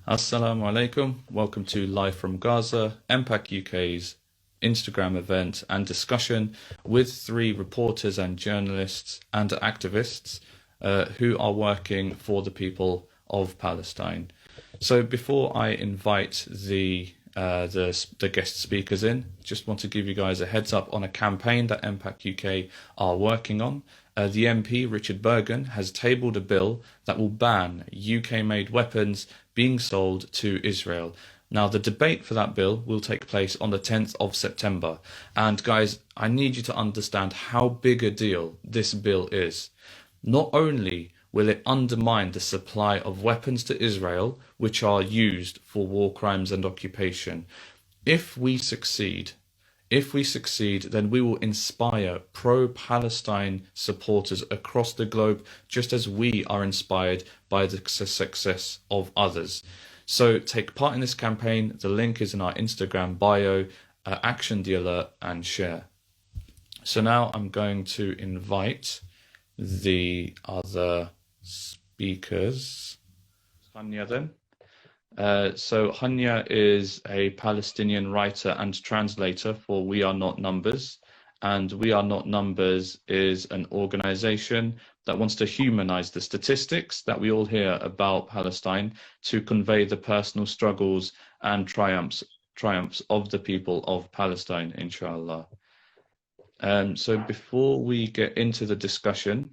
Assalamu alaikum. Welcome to Live from Gaza, MPAC UK's Instagram event and discussion with three reporters and journalists and activists who are working for the people of Palestine. So before I invite the guest speakers in, just want to give you guys a heads up on a campaign that MPAC UK are working on. The MP, Richard Bergen, has tabled a bill that will ban UK-made weapons being sold to Israel. Now, the debate for that bill will take place on the 10th of September. And guys, I need you to understand how big a deal this bill is. Not only will it undermine the supply of weapons to Israel, which are used for war crimes and occupation, if we succeed, then we will inspire pro-Palestine supporters across the globe, just as we are inspired by the success of others. So take part in this campaign. The link is in our Instagram bio. Action the alert and share. So now I'm going to invite the other speakers. Hanya then. So Hanya is a Palestinian writer and translator for We Are Not Numbers. And We Are Not Numbers is an organization that wants to humanize the statistics that we all hear about Palestine to convey the personal struggles and triumphs of the people of Palestine, inshallah. So before we get into the discussion,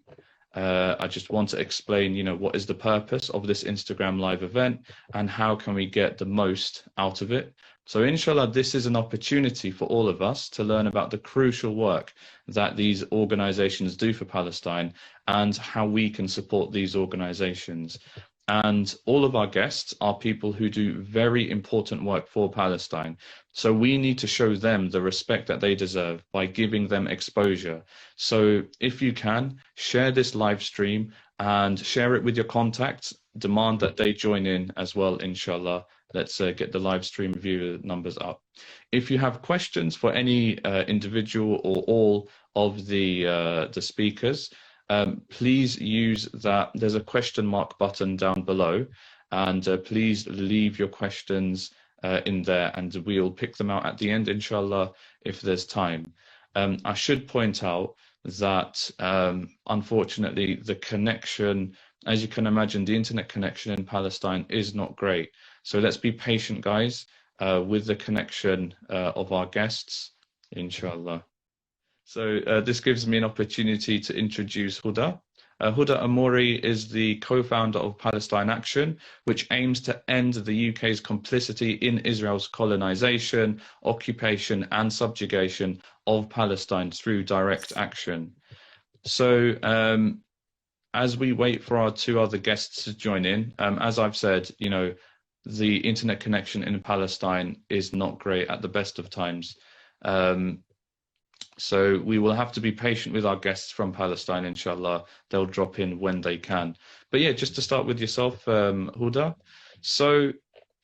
I just want to explain, what is the purpose of this Instagram live event and how can we get the most out of it. So inshallah, this is an opportunity for all of us to learn about the crucial work that these organizations do for Palestine and how we can support these organizations. And all of our guests are people who do very important work for Palestine. So we need to show them the respect that they deserve by giving them exposure. So if you can, share this live stream and share it with your contacts. Demand that they join in as well, inshallah. Let's get the live stream viewer numbers up. If you have questions for any individual or all of the speakers, please use that. There's a question mark button down below, and please leave your questions in there, and we'll pick them out at the end, inshallah, if there's time. I should point out that unfortunately the connection, as you can imagine, the internet connection in Palestine is not great. So let's be patient, guys, with the connection of our guests, inshallah. So this gives me an opportunity to introduce Huda. Huda Amori is the co-founder of Palestine Action, which aims to end the UK's complicity in Israel's colonization, occupation and subjugation of Palestine through direct action. So as we wait for our two other guests to join in, as I've said, the internet connection in Palestine is not great at the best of times. So we will have to be patient with our guests from Palestine, inshallah. They'll drop in when they can. But yeah, just to start with yourself, Huda. So,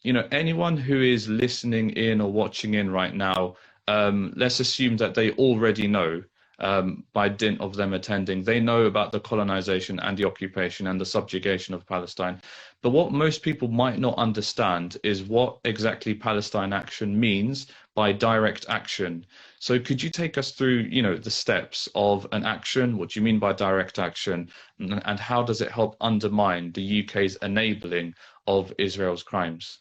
anyone who is listening in or watching in right now, let's assume that they already know, by dint of them attending, they know about the colonization and the occupation and the subjugation of Palestine. But what most people might not understand is what exactly Palestine Action means by direct action. So could you take us through, the steps of an action? What do you mean by direct action? And how does it help undermine the UK's enabling of Israel's crimes?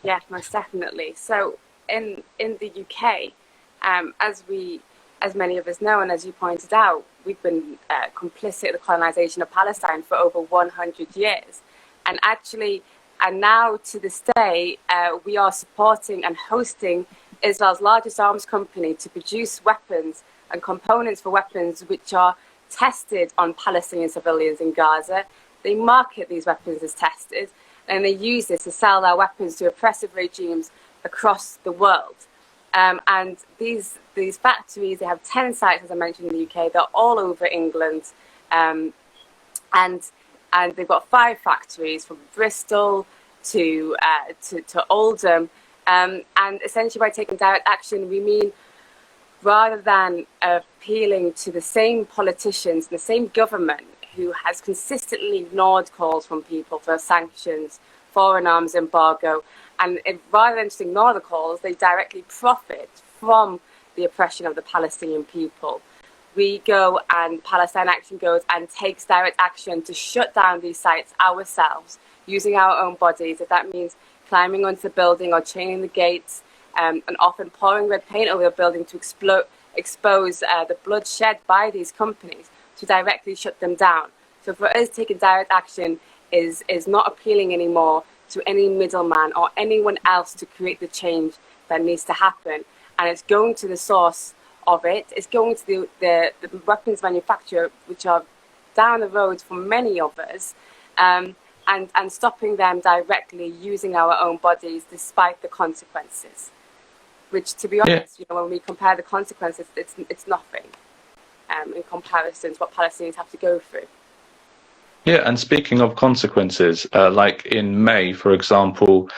Yeah, most definitely. So in the UK, as many of us know, and as you pointed out, we've been complicit in the colonization of Palestine for over 100 years. And now to this day, we are supporting and hosting Israel's largest arms company to produce weapons and components for weapons which are tested on Palestinian civilians in Gaza. They market these weapons as tested, and they use this to sell their weapons to oppressive regimes across the world. And these factories, they have 10 sites, as I mentioned, in the UK. They're all over England. And they've got 5 factories from Bristol to Oldham. And essentially by taking direct action, we mean rather than appealing to the same politicians, the same government who has consistently ignored calls from people for sanctions, foreign arms embargo. And rather than just ignore the calls, they directly profit from the oppression of the Palestinian people. We go, and Palestine Action goes and takes direct action to shut down these sites ourselves, using our own bodies. If that means climbing onto the building or chaining the gates, and often pouring red paint over the building to expose the blood shed by these companies, to directly shut them down. So for us, taking direct action is not appealing anymore to any middleman or anyone else to create the change that needs to happen. And it's going to the source of it. It's going to the weapons manufacturer, which are down the road for many of us, and stopping them directly using our own bodies despite the consequences. Which, to be honest, when we compare the consequences, it's nothing in comparison to what Palestinians have to go through. Yeah, and speaking of consequences, like in May, for example,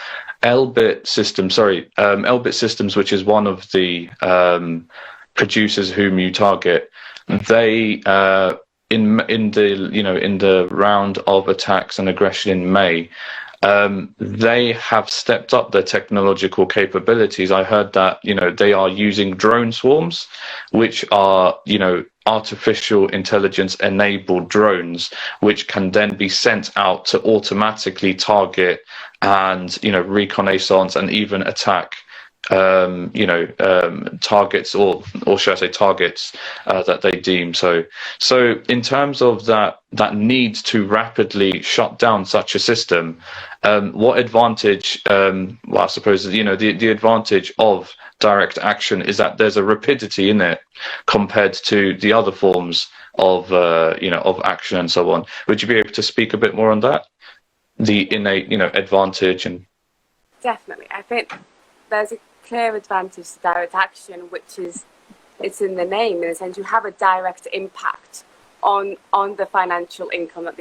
Elbit Systems, which is one of the producers whom you target, they in the round of attacks and aggression in May, they have stepped up their technological capabilities. I heard that they are using drone swarms, which are artificial intelligence enabled drones, which can then be sent out to automatically target and reconnaissance and even attack targets, or should I say targets that they deem. So in terms of that need to rapidly shut down such a system, what advantage, I suppose the advantage of direct action is that there's a rapidity in it compared to the other forms of of action and so on. Would you be able to speak a bit more on that, the innate advantage? And Definitely, I think there's a clear advantage to direct action, which is it's in the name. In a sense, you have a direct impact on the financial income that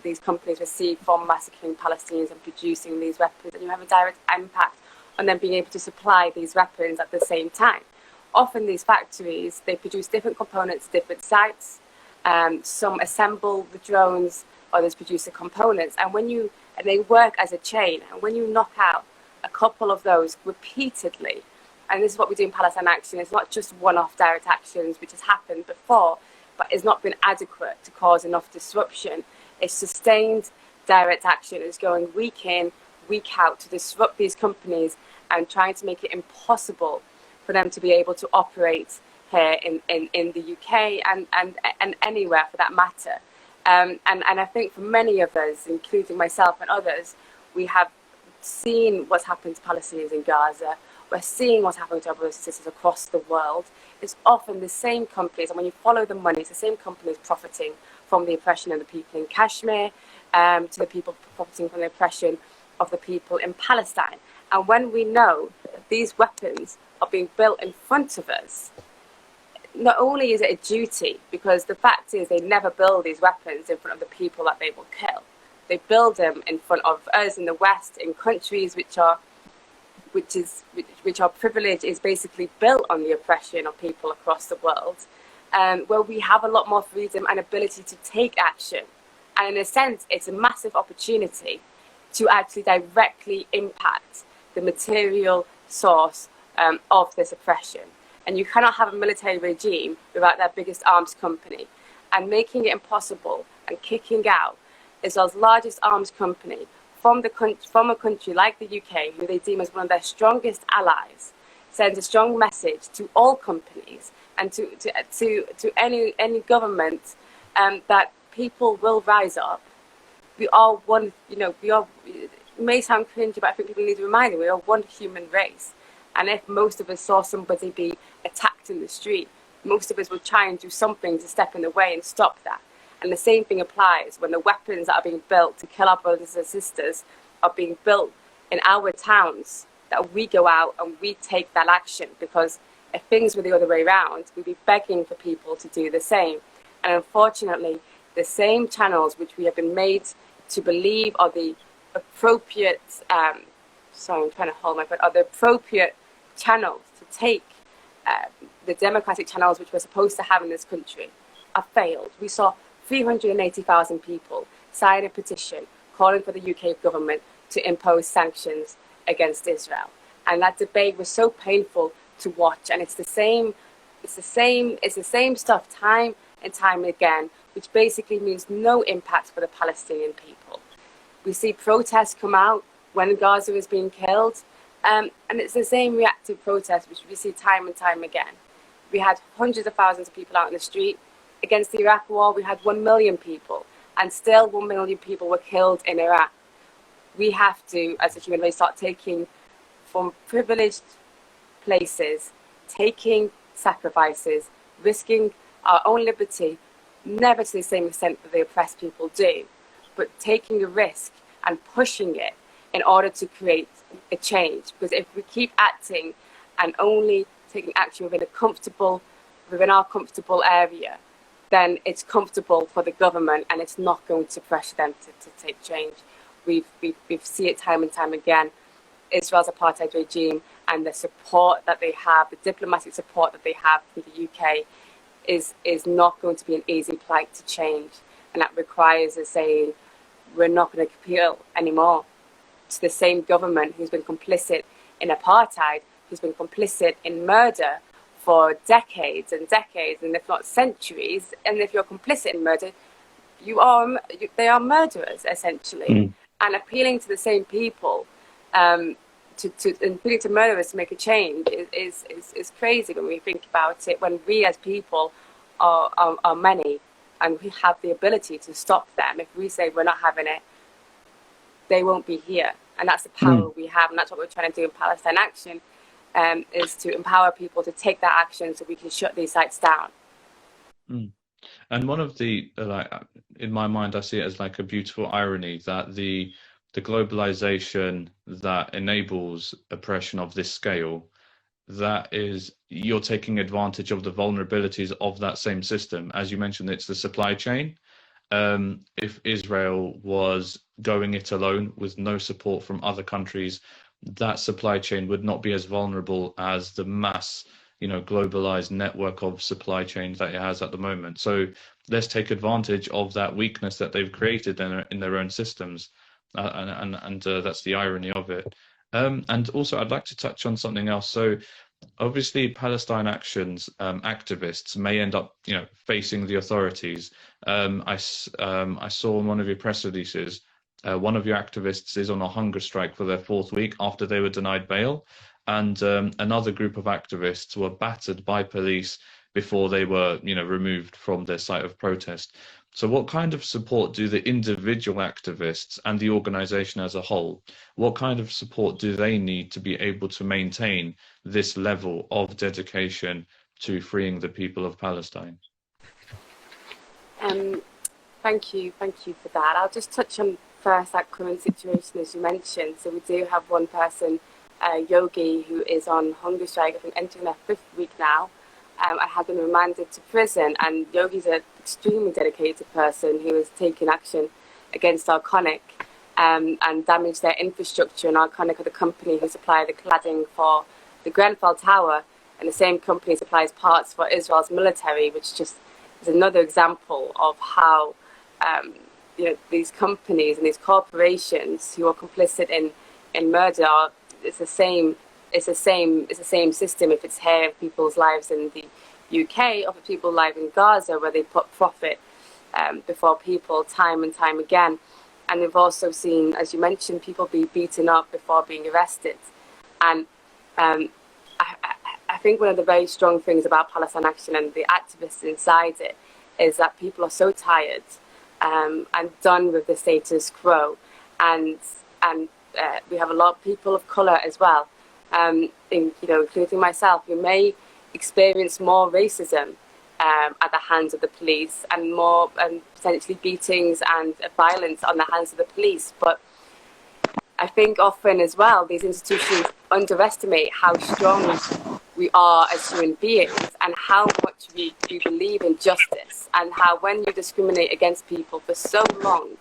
these companies receive from massacring Palestinians and producing these weapons, and you have a direct impact on them being able to supply these weapons at the same time. Often these factories, they produce different components, different sites. Some assemble the drones, others produce the components, and they work as a chain. And when you knock out a couple of those repeatedly, and this is what we do in Palestine Action, it's not just one-off direct actions, which has happened before, but it's not been adequate to cause enough disruption. It's sustained direct action. It's going week in, week out to disrupt these companies and trying to make it impossible for them to be able to operate here in the UK and anywhere for that matter. And I think for many of us, including myself and others, we have seen what's happened to Palestinians in Gaza. We're seeing what's happening to our brothers and sisters across the world. It's often the same companies, and when you follow the money, it's the same companies profiting from the oppression of the people in Kashmir, to the people profiting from the oppression of the people in Palestine. And when we know that these weapons are being built in front of us, not only is it a duty, because the fact is they never build these weapons in front of the people that they will kill. They build them in front of us in the West, in countries which are privileged, is basically built on the oppression of people across the world, where we have a lot more freedom and ability to take action. And in a sense, it's a massive opportunity to actually directly impact the material source of this oppression. And you cannot have a military regime without their biggest arms company. And making it impossible and kicking out Israel's largest arms company from a country like the UK, who they deem as one of their strongest allies, sends a strong message to all companies and to any government that people will rise up. We are one, it may sound cringy, but I think people need to remind them we are one human race. And if most of us saw somebody be attacked in the street, most of us would try and do something to step in the way and stop that. And the same thing applies when the weapons that are being built to kill our brothers and sisters are being built in our towns, that we go out and we take that action. Because if things were the other way around, we'd be begging for people to do the same. And unfortunately, the same channels which we have been made to believe are the appropriate, are the appropriate channels to take the democratic channels which we're supposed to have in this country, have failed. We saw 380,000 people sign a petition calling for the UK government to impose sanctions against Israel. And that debate was so painful to watch. And it's the same stuff time and time again, which basically means no impact for the Palestinian people. We see protests come out when Gaza is being killed, and it's the same reactive protest which we see time and time again. We had hundreds of thousands of people out in the street. Against the Iraq war, we had 1 million people, and still 1 million people were killed in Iraq. We have to, as a human race, start taking from privileged places, taking sacrifices, risking our own liberty, never to the same extent that the oppressed people do, but taking a risk and pushing it in order to create a change. Because if we keep acting and only taking action within our comfortable area, then it's comfortable for the government and it's not going to pressure them to take change. We've seen it time and time again. Israel's apartheid regime and the support that they have, the diplomatic support that they have from the UK is not going to be an easy plight to change. And that requires us saying, we're not going to appeal anymore to the same government who's been complicit in apartheid, who's been complicit in murder for decades and decades, and if not centuries. And if you're complicit in murder, they are murderers, essentially. And appealing to the same people, appealing to murderers to make a change is crazy when we think about it, when we as people are many and we have the ability to stop them. If we say we're not having it, they won't be here. And that's the power we have, and that's what we're trying to do in Palestine Action, is to empower people to take that action so we can shut these sites down. And one of the, in my mind, I see it as like a beautiful irony that the globalization that enables oppression of this scale, that is, you're taking advantage of the vulnerabilities of that same system. As you mentioned, it's the supply chain. If Israel was going it alone with no support from other countries, that supply chain would not be as vulnerable as the mass, globalized network of supply chains that it has at the moment. So let's take advantage of that weakness that they've created in their own systems. And that's the irony of it. And also, I'd like to touch on something else. So obviously, Palestine Action's activists may end up, facing the authorities. I saw in one of your press releases, one of your activists is on a hunger strike for their 4th week after they were denied bail, and another group of activists were battered by police before they were, removed from their site of protest. So what kind of support do the individual activists and the organization as a whole, what kind of support do they need to be able to maintain this level of dedication to freeing the people of Palestine? Thank you for that. I'll just touch on first that current situation, as you mentioned. So we do have one person, Yogi, who is on hunger strike, I think entering their 5th week now. I had been remanded to prison, and Yogi's an extremely dedicated person who has taken action against Arconic and damaged their infrastructure. And Arconic are the company who supply the cladding for the Grenfell Tower, and the same company supplies parts for Israel's military, which just is another example of how these companies and these corporations who are complicit in murder it's the same system. If it's here, people's lives in the UK, or for people live in Gaza, where they put profit before people time and time again. And we've also seen, as you mentioned, people be beaten up before being arrested. And I think one of the very strong things about Palestine Action and the activists inside it is that people are so tired and done with the status quo. And we have a lot of people of colour as well, including myself, who may experience more racism at the hands of the police, and more potentially beatings and violence on the hands of the police. But I think often as well, these institutions underestimate how strong we are as human beings and how much we believe in justice, and how when you discriminate against people for so long,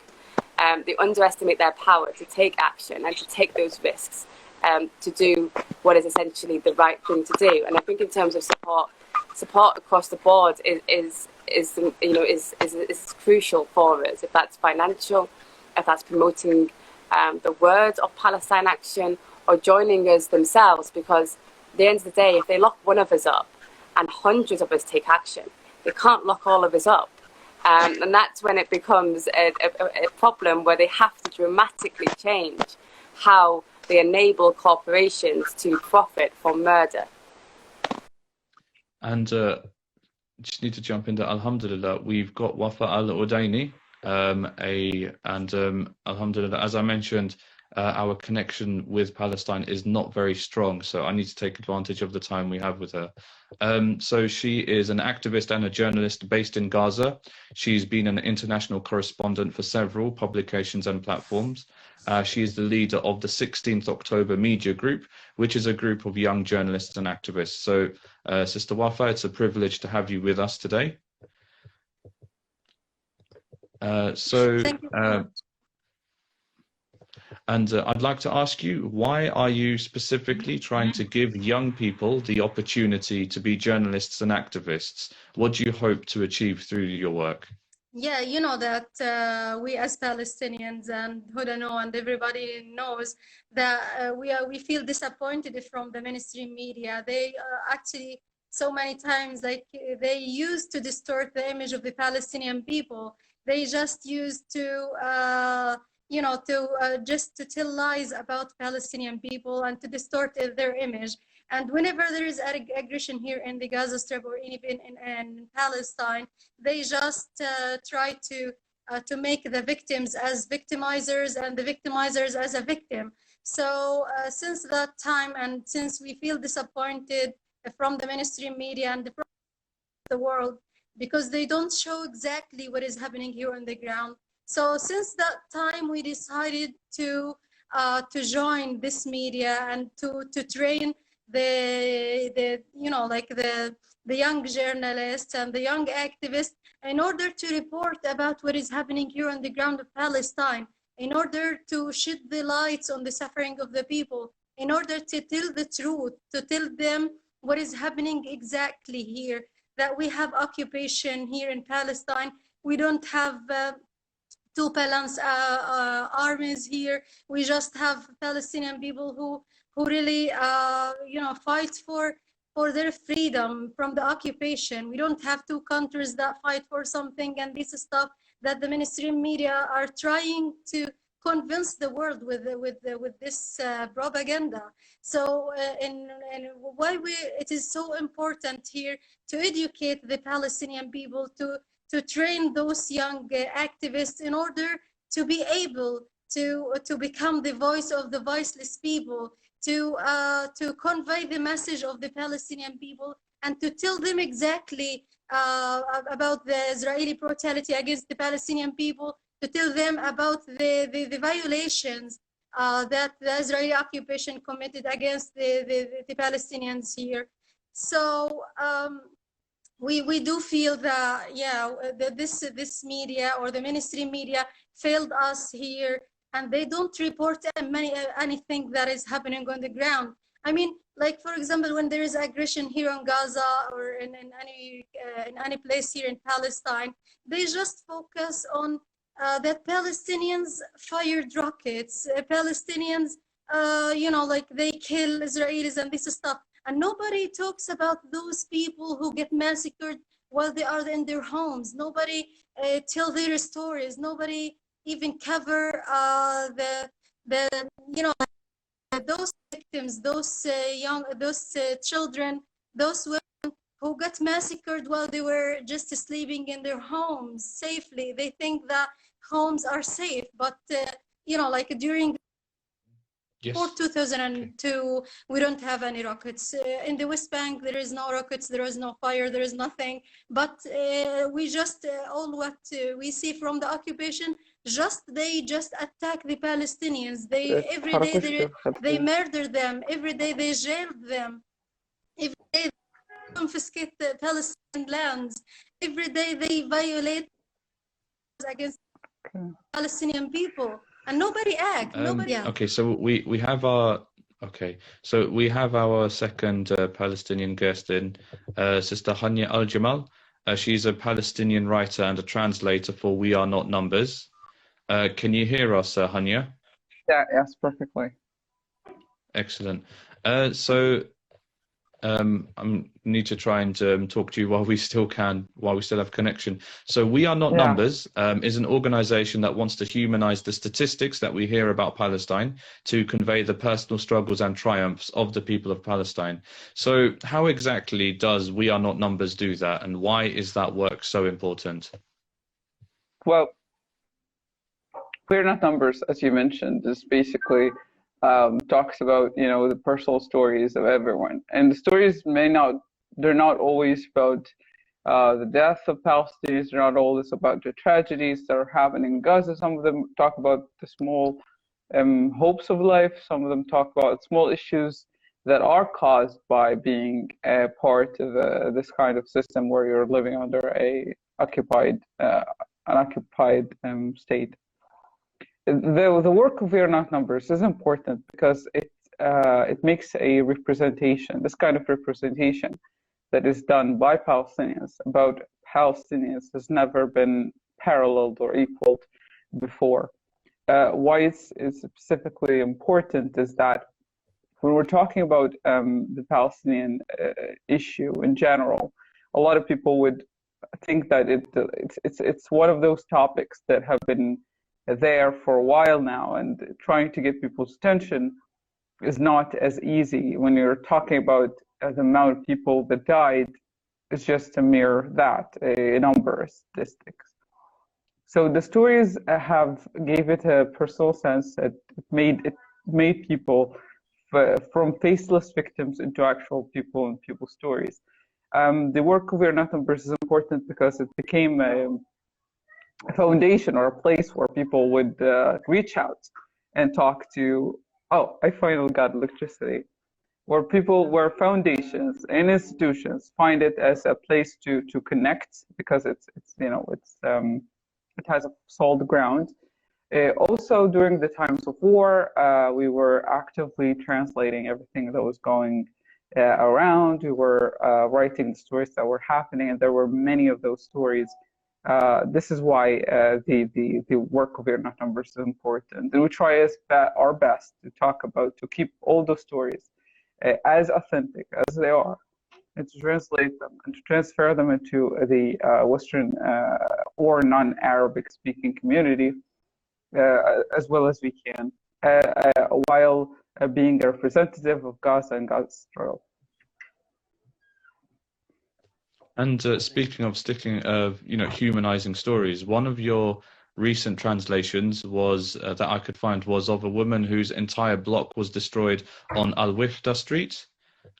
they underestimate their power to take action and to take those risks, to do what is essentially the right thing to do. And I think in terms of support across the board is crucial for us. If that's financial, if that's promoting the words of Palestine Action or joining us themselves, because at the end of the day, if they lock one of us up and hundreds of us take action, they can't lock all of us up. And that's when it becomes a problem where they have to dramatically change how they enable corporations to profit from murder. And just need to jump into Alhamdulillah, we've got Wafa Al-Udaini, Alhamdulillah, as I mentioned, our connection with Palestine is not very strong, so I need to take advantage of the time we have with her. So she is an activist and a journalist based in Gaza. She's been an international correspondent for several publications and platforms. She is the leader of the 16th October Media Group, which is a group of young journalists and activists. So, Sister Wafa, it's a privilege to have you with us today. Thank you. I'd like to ask you, why are you specifically trying to give young people the opportunity to be journalists and activists? What do you hope to achieve through your work? Yeah, you know that we as Palestinians and Huda know, and everybody knows that we feel disappointed from the mainstream media. They actually so many times, like, they used to distort the image of the Palestinian people. They just used to just to tell lies about Palestinian people and to distort their image. And whenever there is aggression here in the Gaza Strip or even in Palestine, they just try to make the victims as victimizers and the victimizers as a victim. So since that time, and since we feel disappointed from the mainstream media and from the world, because they don't show exactly what is happening here on the ground. So since that time, we decided to join this media and to train the young journalists and the young activists in order to report about what is happening here on the ground of Palestine, in order to shed the lights on the suffering of the people, in order to tell the truth, to tell them what is happening exactly here, that we have occupation here in Palestine. We don't have two balanced armies here. We just have Palestinian people who really fight for their freedom from the occupation. We don't have two countries that fight for something, and this is stuff that the mainstream media are trying to convince the world with this propaganda. So and why it is so important here to educate the Palestinian people, to train those young activists in order to be able to become the voice of the voiceless people, to convey the message of the Palestinian people, and to tell them exactly about the Israeli brutality against the Palestinian people, to tell them about the violations that the Israeli occupation committed against the Palestinians here. So we do feel that, yeah, that this media or the mainstream media failed us here, and they don't report anything that is happening on the ground. I mean, like, for example, when there is aggression here on Gaza or in any place here in Palestine, they just focus on that Palestinians fired rockets, Palestinians, like, they kill Israelis and this stuff. And nobody talks about those people who get massacred while they are in their homes. Nobody tell their stories. Nobody even cover those victims, those children, those women who got massacred while they were just sleeping in their homes safely. They think that homes are safe, but like during for 2002, we don't have any rockets. In the West Bank, there is no rockets, there is no fire, there is nothing. But we just, all what we see from the occupation, they just attack the Palestinians. Every day they murder them. Every day they jail them. Every day they confiscate the Palestinian lands. Every day they violate against Palestinian people. And nobody acts. Okay, so we have our second Palestinian guest in, Sister Hania Al Jamal. She's a Palestinian writer and a translator for We Are Not Numbers. Can you hear us, Hania? Yeah, yes, perfectly. Excellent. I need to try and talk to you while we still can, while we still have connection. So We Are Not Yeah. Numbers is an organization that wants to humanize the statistics that we hear about Palestine to convey the personal struggles and triumphs of the people of Palestine. So how exactly does We Are Not Numbers do that, and why is that work so important? Well, We're Not Numbers, as you mentioned, is basically talks about, the personal stories of everyone. And the stories they're not always about the death of Palestinians, they're not always about the tragedies that are happening in Gaza. Some of them talk about the small hopes of life. Some of them talk about small issues that are caused by being a part of this kind of system where you're living under an occupied state. The work of We Are Not Numbers is important because it makes a representation, this kind of representation that is done by Palestinians about Palestinians has never been paralleled or equaled before. Why it's specifically important is that when we're talking about the Palestinian issue in general, a lot of people would think that it's one of those topics that have been there for a while now, and trying to get people's attention is not as easy. When you're talking about the amount of people that died, it's just a mere a number, of statistics. So the stories gave it a personal sense. It made people from faceless victims into actual people and people's stories. The work of We Are Not Numbers is important because it became a foundation or a place where people would reach out and talk to. Oh, I finally got electricity. Where foundations and institutions find it as a place to connect because it has a solid ground. Also, during the times of war, we were actively translating everything that was going around. We were writing the stories that were happening, and there were many of those stories. This is why the work of We Are Not Numbers is important, and we try our best to keep all those stories as authentic as they are, and to translate them and to transfer them into the Western or non-Arabic speaking community as well as we can, while being a representative of Gaza and Gaza's struggle. And speaking of humanizing stories, one of your recent translations was that I could find was of a woman whose entire block was destroyed on Al-Wihda Street,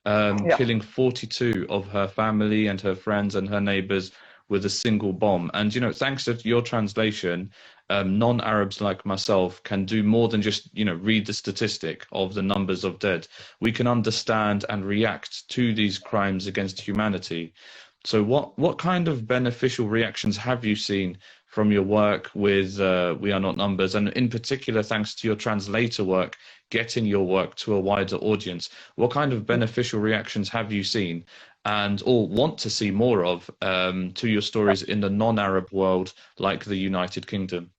killing 42 of her family and her friends and her neighbors with a single bomb. And thanks to your translation, non-Arabs like myself can do more than just read the statistic of the numbers of dead. We can understand and react to these crimes against humanity. So what kind of beneficial reactions have you seen from your work with We Are Not Numbers, and in particular, thanks to your translator work, getting your work to a wider audience? What kind of beneficial reactions have you seen or want to see more of to your stories in the non-Arab world, like the United Kingdom?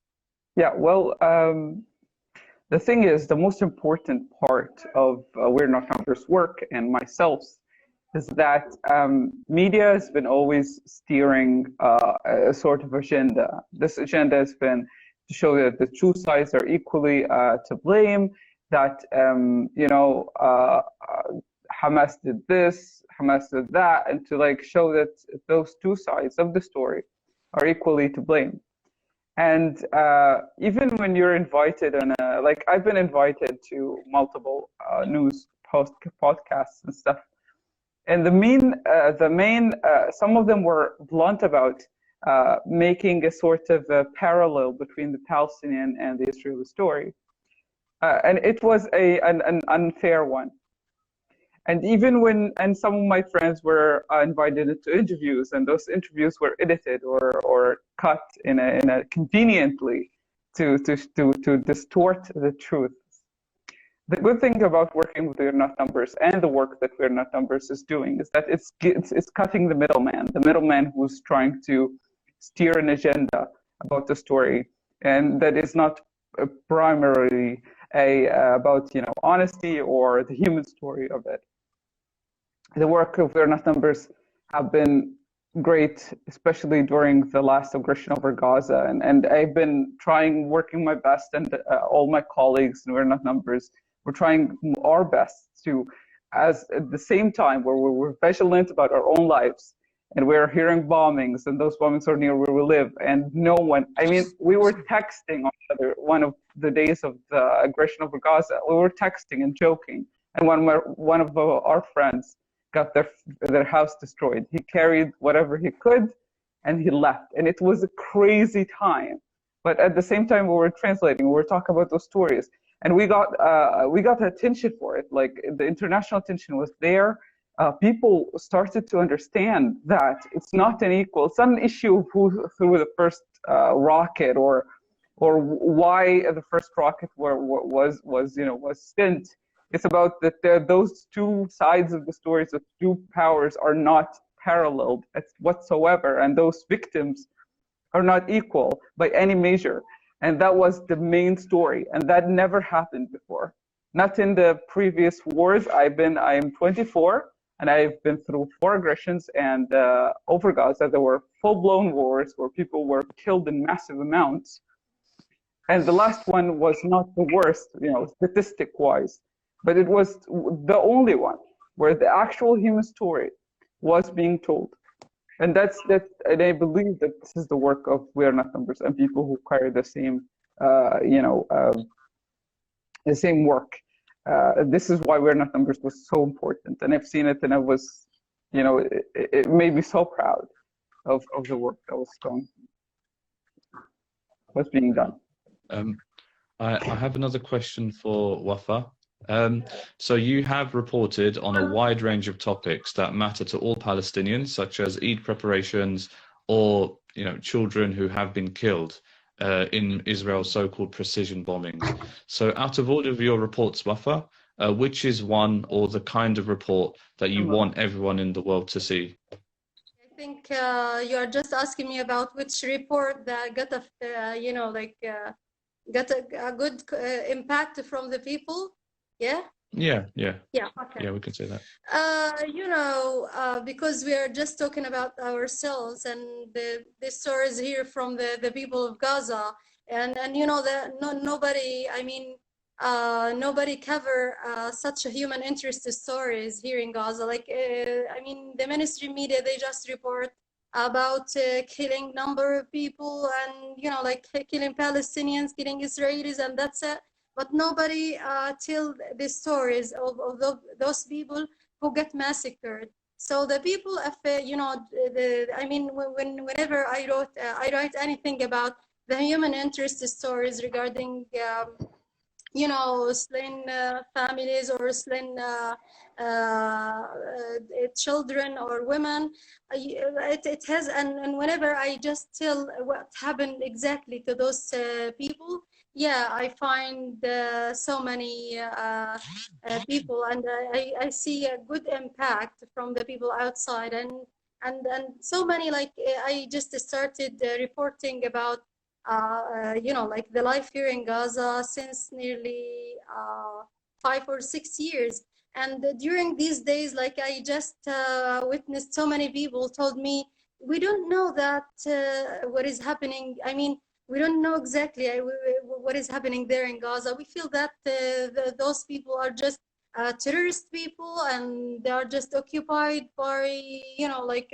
Yeah, well, the thing is, the most important part of We Are Not Numbers' work and myself's is that media has been always steering a sort of agenda. This agenda has been to show that the two sides are equally to blame, that, Hamas did this, Hamas did that, and to show that those two sides of the story are equally to blame. And even when you're invited I've been invited to multiple news podcasts and stuff, and the main some of them were blunt about making a sort of a parallel between the Palestinian and the Israeli story, and it was an unfair one. And and some of my friends were invited into interviews, and those interviews were edited or cut in a conveniently to distort the truth. The good thing about working with We Are Not Numbers and the work that We Are Not Numbers is doing is that it's cutting the middleman who's trying to steer an agenda about the story, and that is not primarily about honesty or the human story of it. The work of We're Not Numbers have been great, especially during the last aggression over Gaza, and I've been working my best, and all my colleagues in We're Not Numbers, we're trying our best to, at the same time where we're vigilant about our own lives, and we're hearing bombings, and those bombings are near where we live, and no one, we were texting on each other one of the days of the aggression over Gaza. We were texting and joking, and one of our friends got their house destroyed. He carried whatever he could, and he left, and it was a crazy time. But at the same time, we were translating, we were talking about those stories, and we got attention for it. Like, the international attention was there. People started to understand that it's not it's not an issue of who threw the first rocket or why the first rocket was sent. It's about that those two sides of the stories, the two powers, are not paralleled whatsoever, and those victims are not equal by any measure. And that was the main story, and that never happened before. Not in the previous wars. I am 24, and I've been through 4 aggressions, and over Gaza there were full-blown wars where people were killed in massive amounts. And the last one was not the worst, statistic-wise, but it was the only one where the actual human story was being told. And and I believe that this is the work of We Are Not Numbers and people who carry the same, the same work. This is why We Are Not Numbers was so important. And I've seen it, and I was, it made me so proud of the work that was being done. I have another question for Wafa. So you have reported on a wide range of topics that matter to all Palestinians, such as Eid preparations or children who have been killed in Israel's so-called precision bombings. So out of all of your reports, Wafa, which is one or the kind of report that you want everyone in the world to see? I think you are just asking me about which report that got got a good impact from the people. Yeah. Yeah. Okay. Yeah, we can say that. Because we are just talking about ourselves and the stories here from the people of Gaza, and that nobody. Nobody cover such a human interest stories here in Gaza. Like, the mainstream media, they just report about killing number of people and, killing Palestinians, killing Israelis, and that's it. But nobody tell the stories of those people who get massacred. So the people, whenever I write anything about the human interest stories regarding slain families or slain children or women, it has, and whenever I just tell what happened exactly to those people, yeah, I find so many people, and I see a good impact from the people outside, and so many, I just started reporting about the life here in Gaza since nearly 5 or 6 years. And during these days, I just witnessed so many people told me, we don't know that what is happening. We don't know exactly what is happening there in Gaza. We feel that those people are just terrorist people, and they are just occupied by,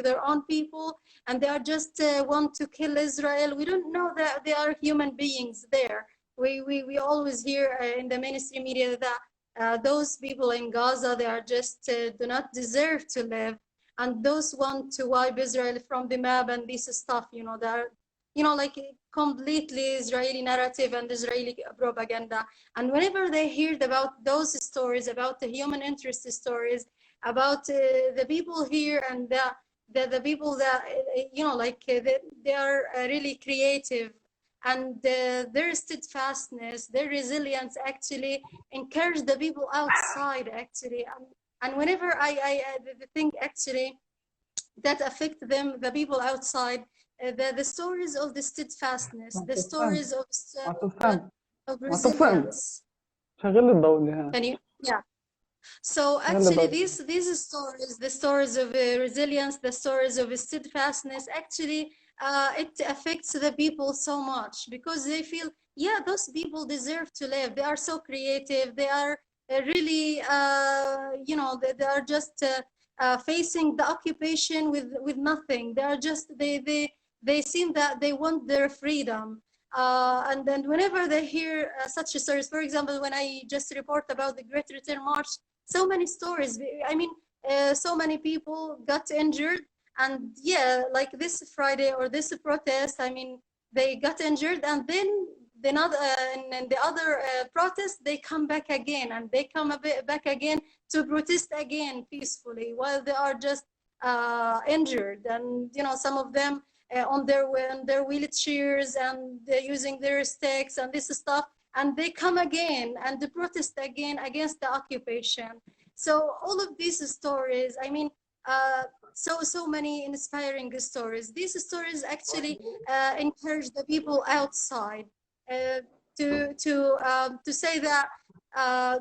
their own people, and they are just want to kill Israel. We don't know that they are human beings there. We always hear in the mainstream media that those people in Gaza, they are just do not deserve to live, and those want to wipe Israel from the map and this stuff, they are, completely Israeli narrative and Israeli propaganda. And whenever they heard about those stories, about the human interest stories, about the people here, and the people that, they are really creative, and their steadfastness, their resilience actually encourage the people outside, actually. And whenever I think actually that affect them, the people outside, the stories of the steadfastness, the stories of resilience. شغل الضوء ها. Can you? Yeah. So شغل actually, الضوء. these stories, the stories of resilience, the stories of steadfastness, actually, it affects the people so much because they feel, yeah, those people deserve to live. They are so creative. They are really, you know, they are just facing the occupation with nothing. They are just they seem that they want their freedom. And then whenever they hear such stories, for example, when I just report about the Great Return March, so many stories. I mean, so many people got injured, and yeah, like this Friday or this protest, I mean, they got injured, and then in the other protest, they come back again, and they come back again to protest again peacefully while they are just injured, and you know, some of them on their wheelchairs and they're using their sticks and this stuff, and they come again and they protest again against the occupation. So all of these stories, I mean, so many inspiring stories. These stories actually encourage the people outside to say that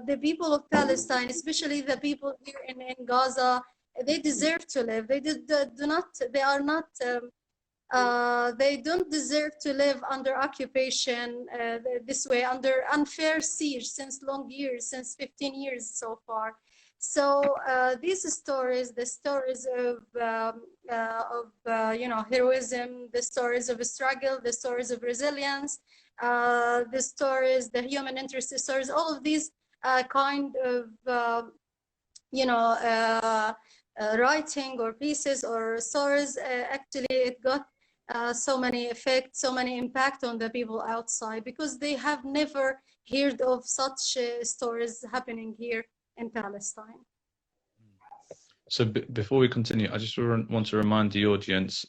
the people of Palestine, especially the people here in Gaza, they deserve to live. They are not. They don't deserve to live under occupation this way, under unfair siege since long years, since 15 years so far. So these stories, the stories of you know, heroism, the stories of struggle, the stories of resilience, the stories, the human interest stories, all of these kind of you know, writing or pieces or stories, actually it got so many effects, so many impact on the people outside because they have never heard of such stories happening here in Palestine. So before we continue, I just want to remind the audience,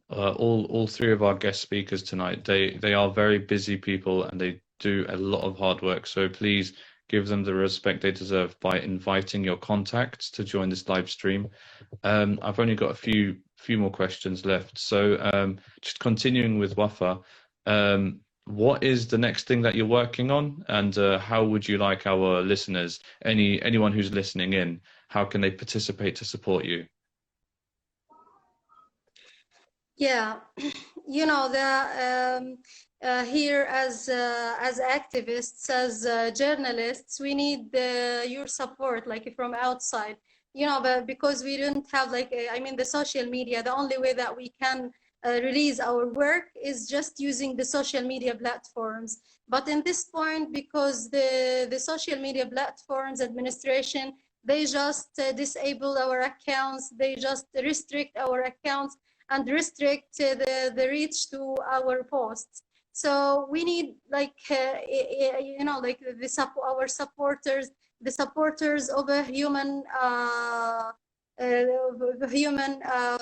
all three of our guest speakers tonight, they are very busy people and they do a lot of hard work. So please give them the respect they deserve by inviting your contacts to join this live stream. I've only got a few more questions left. So just continuing with Wafa, what is the next thing that you're working on, and how would you like our listeners, anyone who's listening in, how can they participate to support you? Yeah, you know, here as activists, as journalists, we need your support, like from outside, you know, but because we don't have like, I mean, the social media, the only way that we can release our work is just using the social media platforms. But in this point, because the social media platforms administration, they just disable our accounts, they just restrict our accounts and restrict the reach to our posts. So we need like, you know, like our supporters, the supporters of a human,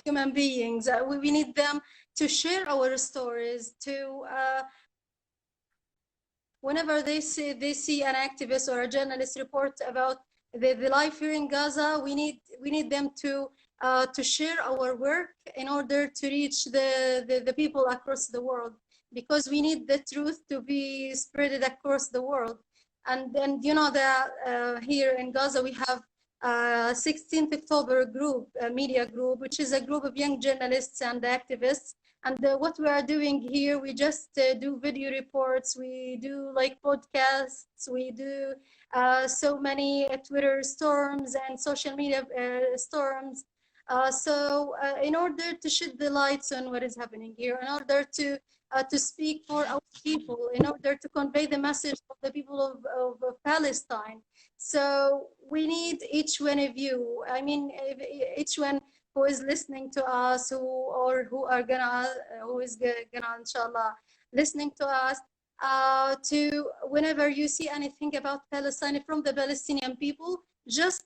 human beings. We need them to share our stories, to whenever they see an activist or a journalist report about the life here in Gaza, we need them to share our work in order to reach the people across the world, because we need the truth to be spreaded across the world. And then, you know, that here in Gaza we have 16th October group, a media group, which is a group of young journalists and activists. And what we are doing here, we just do video reports, we do like podcasts, we do so many Twitter storms and social media storms. So in order to shed the lights on what is happening here, in order to speak for our people, in order to convey the message of the people of Palestine. So we need each one of you. I mean, each one who is listening to us, who is gonna, inshallah, listening to us, to whenever you see anything about Palestine from the Palestinian people, just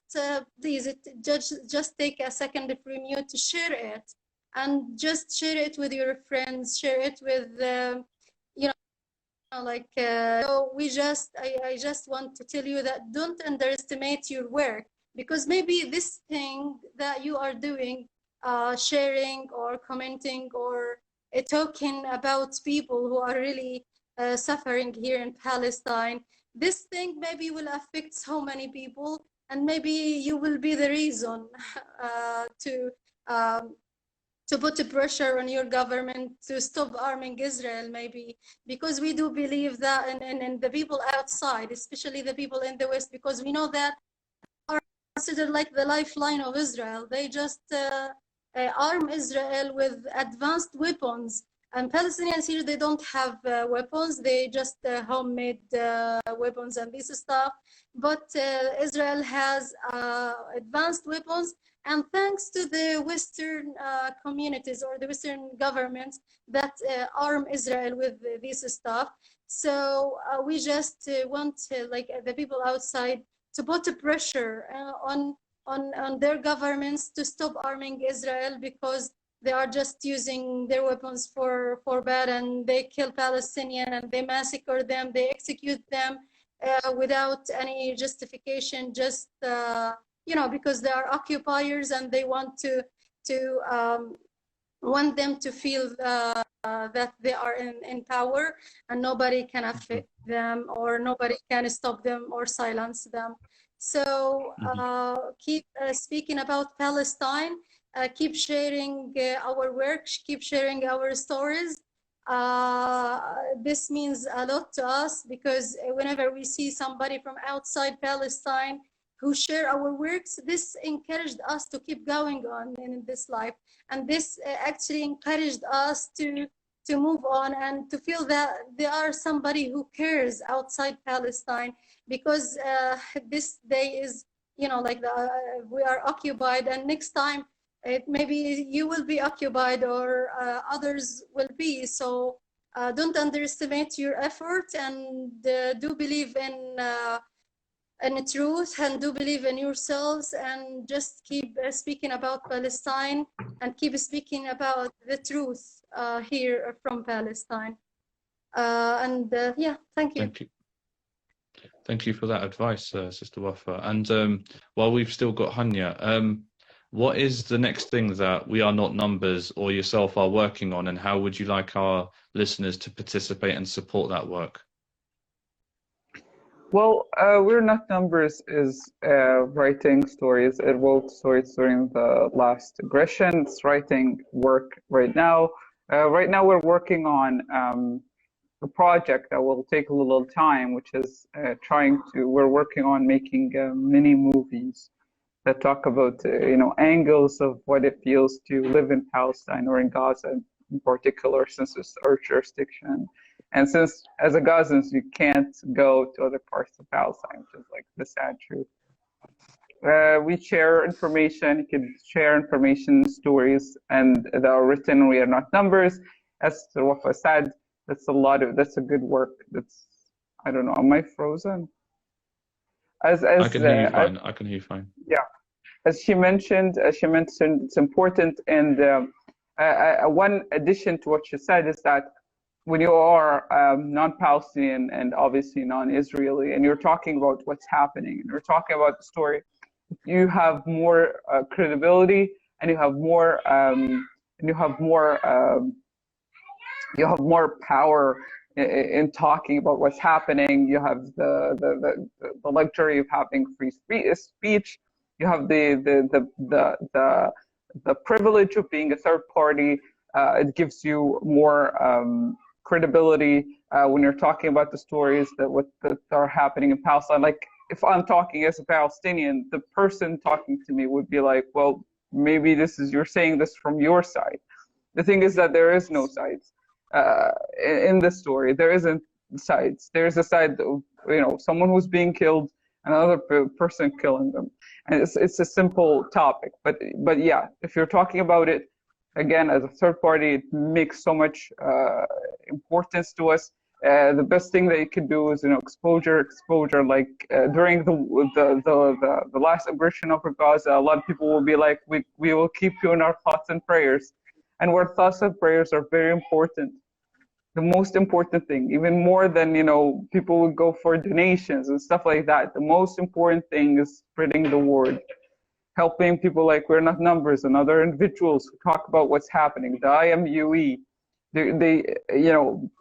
please, just take a second from you to share it, and just share it with your friends, share it with you know, like so I just want to tell you that don't underestimate your work, because maybe this thing that you are doing, sharing or commenting or talking about people who are really suffering here in Palestine, this thing maybe will affect so many people, and maybe you will be the reason um, to put a pressure on your government to stop arming Israel, maybe, because we do believe that, and the people outside, especially the people in the West, because we know that are considered like the lifeline of Israel. They just arm Israel with advanced weapons. And Palestinians here, they don't have weapons. They just homemade weapons and this stuff. But Israel has advanced weapons. And thanks to the Western communities or the Western governments that arm Israel with this stuff. So we just want like the people outside to put a pressure on their governments to stop arming Israel, because they are just using their weapons for bad, and they kill Palestinians and they massacre them, they execute them without any justification, just because they are occupiers and they want them to feel that they are in power and nobody can affect them or nobody can stop them or silence them. So keep speaking about Palestine, keep sharing our work, keep sharing our stories. This means a lot to us, because whenever we see somebody from outside Palestine who share our works, this encouraged us to keep going on in this life. And this actually encouraged us to move on and to feel that there are somebody who cares outside Palestine, because this day is, like we are occupied, and next time maybe you will be occupied or others will be. So don't underestimate your effort, and do believe in the truth, and do believe in yourselves, and just keep speaking about Palestine and keep speaking about the truth here from Palestine. Yeah, thank you. Thank you. Thank you for that advice, Sister Wafa. And while we've still got Hanya, what is the next thing that We Are Not Numbers or yourself are working on, and how would you like our listeners to participate and support that work? Well, We're Not Numbers is writing stories. It wrote stories during the last aggression. It's writing work right now. Right now we're working on a project that will take a little time, which is we're working on making mini movies that talk about, angles of what it feels to live in Palestine or in Gaza in particular, since it's our jurisdiction. And since, as a Gazans, you can't go to other parts of Palestine, which is like the sad truth. We share information. You can share information, stories, and they are written. We are not numbers. As Wafa said, that's a good work. I don't know. Am I frozen? I can hear you fine. I can hear you fine. Yeah. As she mentioned, it's important. And one addition to what she said is that when you are non-Palestinian and obviously non-Israeli, and you're talking about what's happening, and you're talking about the story, you have more credibility, and you have more power in talking about what's happening. You have the luxury of having free speech. You have the privilege of being a third party. It gives you more credibility when you're talking about the stories that are happening in Palestine. Like, if I'm talking as a Palestinian, the person talking to me would be like, well, maybe you're saying this from your side. The thing is that there is no sides in this story. There isn't sides. There's a side of, someone who's being killed, another person killing them, and it's a simple topic. But yeah, if you're talking about it again as a third party, it makes so much importance to us. The best thing that you can do is exposure. Like during the last aggression over Gaza, a lot of people will be like, we will keep you in our thoughts and prayers, and our thoughts and prayers are very important. The most important thing, even more than people would go for donations and stuff like that. The most important thing is spreading the word, helping people like We're Not Numbers and other individuals who talk about what's happening. The IMUE, they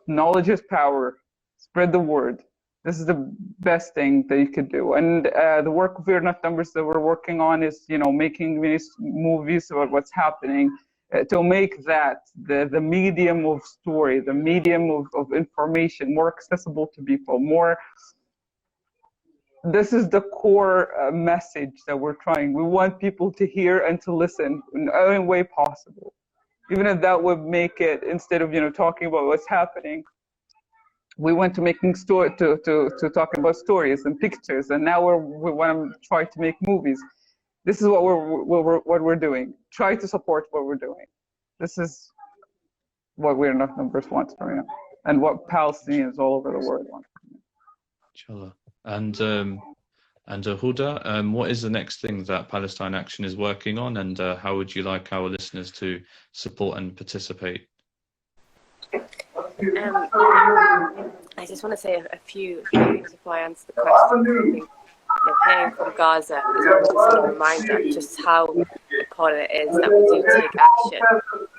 knowledge is power. Spread the word. This is the best thing that you could do. And the work of We're Not Numbers that we're working on is, making these movies about what's happening, to make that the medium of story, the medium of information more accessible to people, more. This is the core message that we're trying. We want people to hear and to listen in any way possible. Even if that would make it, instead of, talking about what's happening, we went to making to talking about stories and pictures, and now we want to try to make movies. This is what we're doing. Try to support what we're doing. This is what We're Not Numbers wants from you, and what Palestinians all over the world want from you. Inshallah. And Huda, what is the next thing that Palestine Action is working on, and how would you like our listeners to support and participate? I just want to say a few things before I answer the question. I think, hearing from Gaza is always a reminder of just how important it is that we do take action,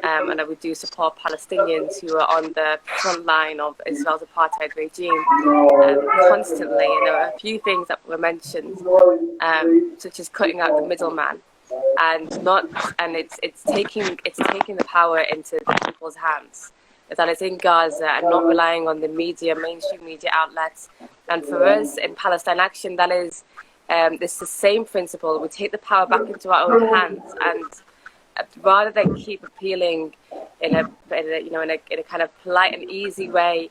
and that we do support Palestinians who are on the front line of Israel's apartheid regime constantly. And there are a few things that were mentioned, such as cutting out the middleman, and it's taking the power into the people's hands. That is in Gaza, and not relying on the media, mainstream media outlets. And for us in Palestine Action, that is, it's the same principle. We take the power back into our own hands, and rather than keep appealing in a kind of polite and easy way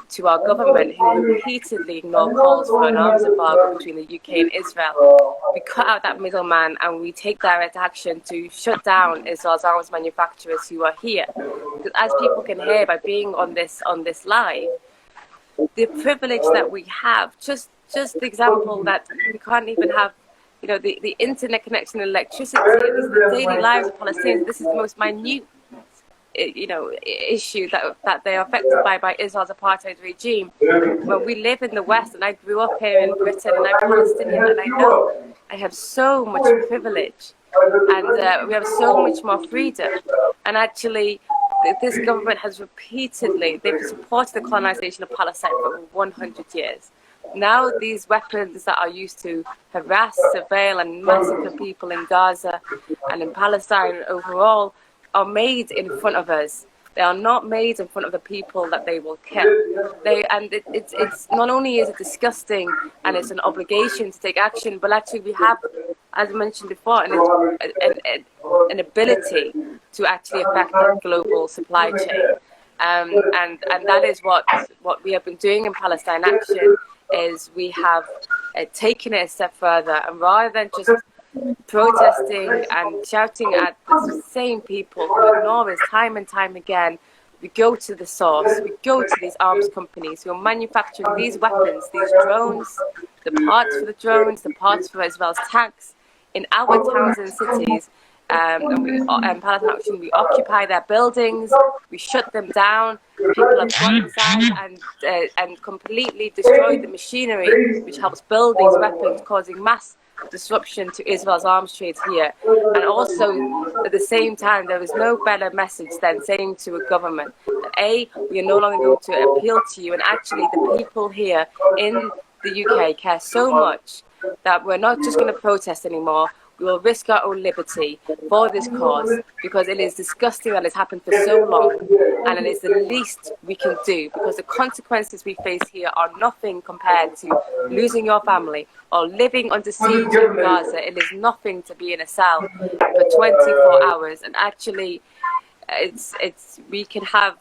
to our government, who repeatedly ignore calls for an arms embargo between the UK and Israel, we cut out that middleman and we take direct action to shut down Israel's arms manufacturers who are here. Because as people can hear by being on this live, the privilege that we have, just the example that we can't even have, the internet connection and electricity, this is the daily lives of Palestinians. This is the most minute issue that they are affected by Israel's apartheid regime. When we live in the West, and I grew up here in Britain, and I'm Palestinian, and I know I have so much privilege, and we have so much more freedom. And actually, this government has repeatedly, they've supported the colonization of Palestine for over 100 years. Now these weapons that are used to harass, surveil, and massacre people in Gaza and in Palestine overall are made in front of us. They are not made in front of the people that they will kill. It's not only is it disgusting and it's an obligation to take action, but actually we have, as I mentioned before, an ability to actually affect that global supply chain. And that is what we have been doing in Palestine Action, is we have taken it a step further, and rather than just protesting and shouting at the same people who ignore us time and time again, we go to the source. We go to these arms companies who are manufacturing these weapons, these drones, the parts for the drones, the parts for Israel's tanks in our towns and cities. And Palestine Action, we occupy their buildings, we shut them down. People have gone inside and completely destroyed the machinery which helps build these weapons, causing mass disruption to Israel's arms trade here. And also, at the same time, there is no better message than saying to a government that we are no longer going to appeal to you, and actually the people here in the UK care so much that we're not just going to protest anymore. We will risk our own liberty for this cause, because it is disgusting that it's happened for so long, and it is the least we can do, because the consequences we face here are nothing compared to losing your family or living under siege in Gaza. It is nothing to be in a cell for 24 hours, and actually we can have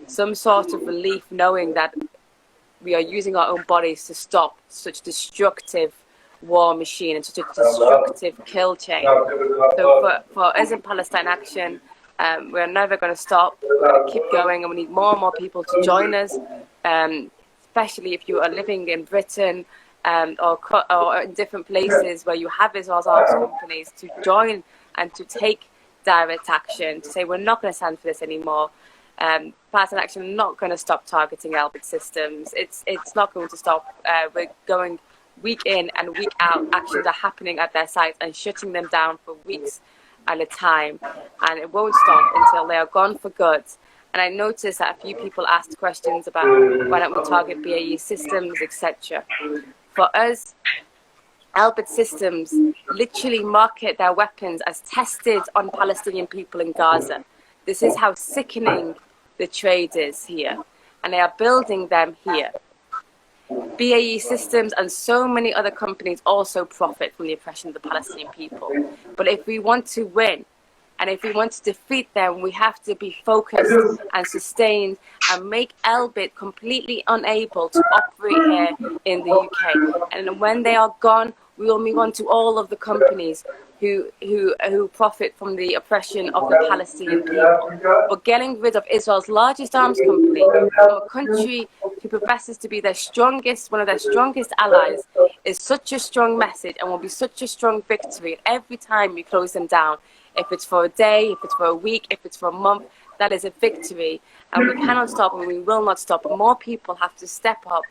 some sort of relief knowing that we are using our own bodies to stop such destructive war machine and such a destructive kill chain. So for us in Palestine Action, we're never going to stop. We're going to keep going, and we need more and more people to join us, especially if you are living in Britain or in different places where you have Israel's arms companies, to join and to take direct action, to say we're not going to stand for this anymore. Palestine Action are not going to stop targeting Elbit systems. It's not going to stop. We're going week in and week out. Actions are happening at their sites and shutting them down for weeks at a time, and it won't stop until they are gone for good. And I noticed that a few people asked questions about why don't we target BAE Systems, etc. For us, Elbit Systems literally market their weapons as tested on Palestinian people in Gaza. This is how sickening the trade is here. And they are building them here. BAE Systems and so many other companies also profit from the oppression of the Palestinian people. But if we want to win, and if we want to defeat them, we have to be focused and sustained and make Elbit completely unable to operate here in the UK. And when they are gone, we will move on to all of the companies who profit from the oppression of the Palestinian people. But getting rid of Israel's largest arms company from a country who professes to be their strongest, one of their strongest allies, is such a strong message and will be such a strong victory. And every time we close them down, if it's for a day, if it's for a week, if it's for a month, that is a victory. And we cannot stop and we will not stop. And more people have to step up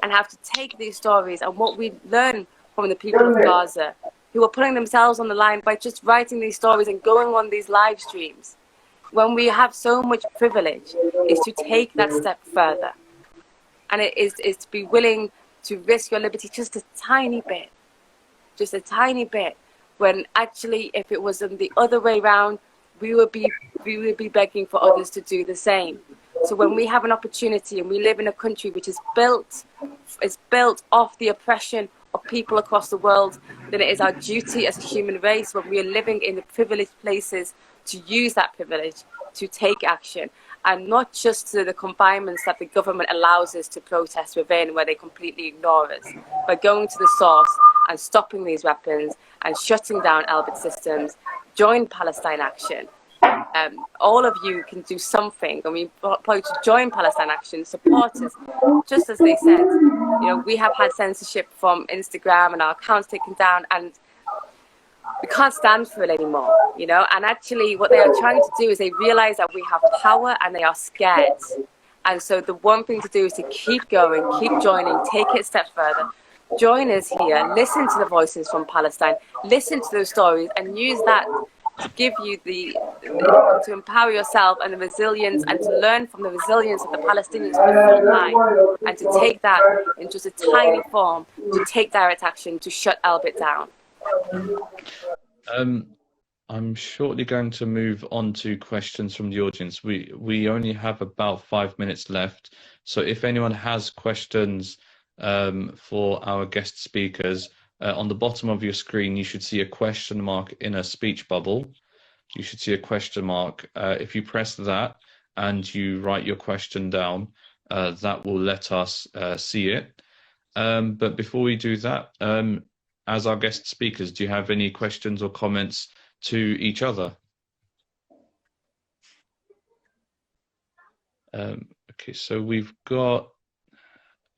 and have to take these stories and what we learn from the people of Gaza, who are putting themselves on the line by just writing these stories and going on these live streams. When we have so much privilege, is to take that step further. And it is to be willing to risk your liberty just a tiny bit. Just a tiny bit. When actually, if it was the other way around, we would be begging for others to do the same. So when we have an opportunity and we live in a country which is built off the oppression of people across the world, then it is our duty as a human race, when we are living in the privileged places, to use that privilege to take action, and not just to the confinements that the government allows us to protest within, where they completely ignore us. By going to the source and stopping these weapons and shutting down Elbit Systems, join Palestine Action. All of you can do something, and we probably to join Palestine Action, support us. Just as they said, we have had censorship from Instagram and our accounts taken down, and we can't stand for it anymore, And actually, what they are trying to do is they realize that we have power and they are scared. And so the one thing to do is to keep going, keep joining, take it a step further. Join us here, listen to the voices from Palestine, listen to those stories, and use that to give you to empower yourself and the resilience, and to learn from the resilience of the Palestinians on the front line, and to take that in just a tiny form, to take direct action, to shut Elbit down. I'm shortly going to move on to questions from the audience. We only have about 5 minutes left, so if anyone has questions for our guest speakers, on the bottom of your screen you should see a question mark in a speech bubble. You should see a question mark. If you press that and you write your question down, that will let us see it. But before we do that, as our guest speakers, do you have any questions or comments to each other? Okay, so we've got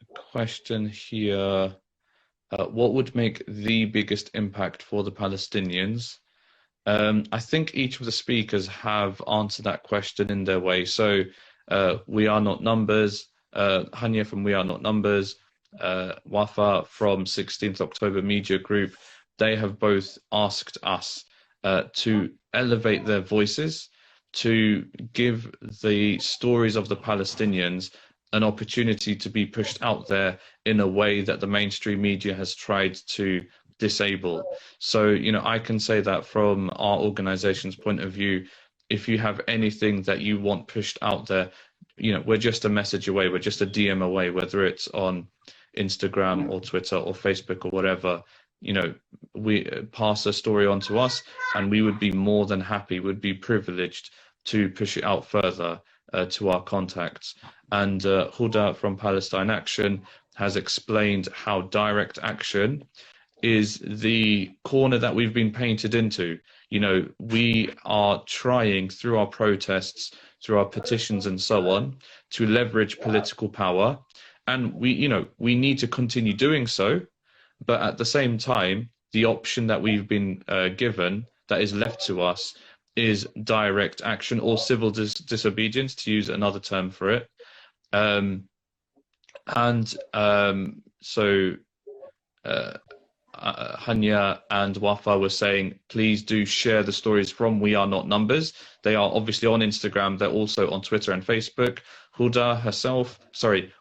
a question here. What would make the biggest impact for the Palestinians? I think each of the speakers have answered that question in their way. So We Are Not Numbers, Hanya from We Are Not Numbers, Wafa from 16th October Media Group, they have both asked us to elevate their voices, to give the stories of the Palestinians an opportunity to be pushed out there in a way that the mainstream media has tried to disable. So, I can say that from our organization's point of view, if you have anything that you want pushed out there, we're just a message away, we're just a DM away, whether it's on Instagram or Twitter or Facebook or whatever. We pass a story on to us, and we would be more than happy, would be privileged to push it out further to our contacts. And Huda from Palestine Action has explained how direct action is the corner that we've been painted into. We are trying through our protests, through our petitions and so on, to leverage political power. And we need to continue doing so. But at the same time, the option that we've been given, that is left to us, is direct action or civil disobedience, to use another term for it. So Hanya and Wafa were saying, please do share the stories from We Are Not Numbers. They are obviously on Instagram. They're also on Twitter and Facebook.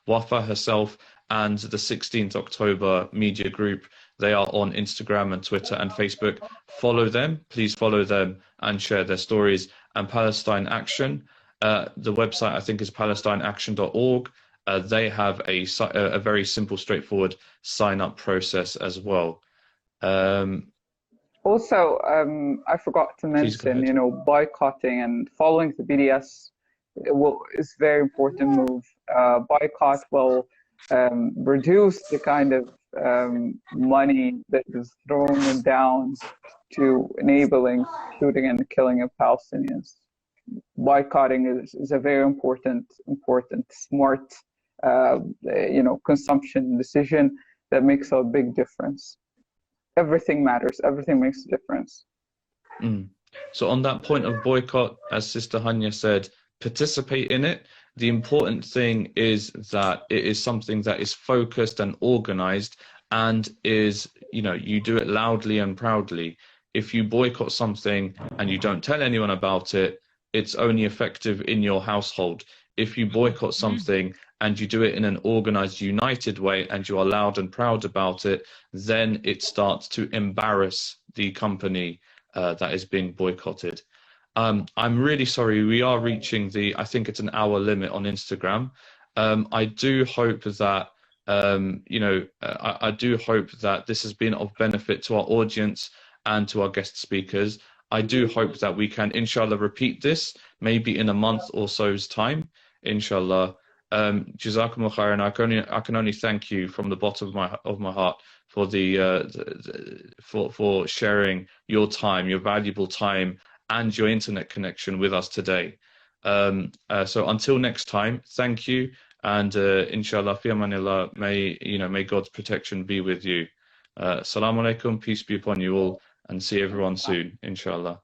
Wafa herself and the 16th October media group, they are on Instagram and Twitter and Facebook. Follow them. Please follow them and share their stories. And Palestine Action, the website I think is palestineaction.org. They have a very simple, straightforward sign-up process as well. Also, I forgot to mention, you know, boycotting and following the BDS is a very important move. Boycott will reduce the kind of money that is thrown down to enabling shooting and killing of Palestinians. Boycotting is a very important, smart, you know, consumption decision that makes a big difference. Everything matters. Everything makes a difference. So on that point of boycott, as Sister Hanya said, participate in it. The important thing is that it is something that is focused and organized and is, you know, you do it loudly and proudly. If you boycott something and you don't tell anyone about it, it's only effective in your household. If you boycott something and you do it in an organized, united way, and you are loud and proud about it, then it starts to embarrass the company that is being boycotted. I'm really sorry, we are reaching the, I think it's an hour limit on Instagram. I do hope that, you know, I do hope that this has been of benefit to our audience and to our guest speakers. I do hope that we can, inshallah, repeat this maybe in a month or so's time, inshallah. Jazakumullah khairan. I can only thank you from the bottom of my heart for for sharing your time, your valuable time, and your internet connection with us today. So until next time, thank you, and inshallah, fi amanillah, may God's protection be with you. Assalamu alaikum, peace be upon you all, and see everyone soon, inshallah.